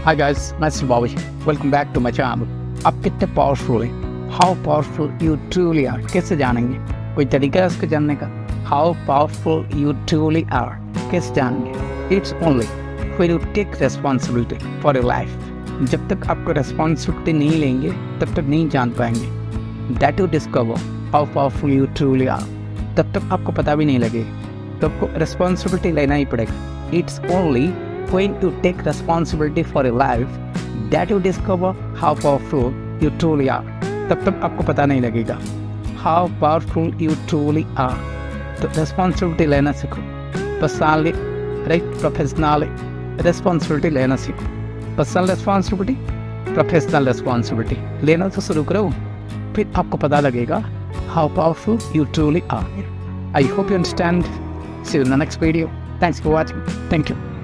Hi guys, Mr. Bobby. Welcome back to my channel. आप कितने powerful हैं? How powerful you truly are. कैसे जानेंगे? कोई तरीका है उसको जानने का? How powerful you truly are. कैसे जानेंगे? It's only when you take responsibility for your life. जब तक आपको responsibility नहीं लेंगे, तब तक नहीं जान पाएंगे. That you discover how powerful you truly are. तब तक आपको पता भी नहीं लगेगा. तो आपको responsibility लेना ही पड़ेगा. It's only when you take responsibility for your life that you discover how powerful you truly are. तब तक आपको पता नहीं लगेगा how powerful you truly are. तो responsibility लेना सीखो. Personally, right? Professionally, responsibility लेना सीखो. Personal responsibility, professional responsibility लेना तो शुरू करो. फिर आपको पता लगेगा how powerful you truly are. I hope you understand. See you in the next video. Thanks for watching. Thank you.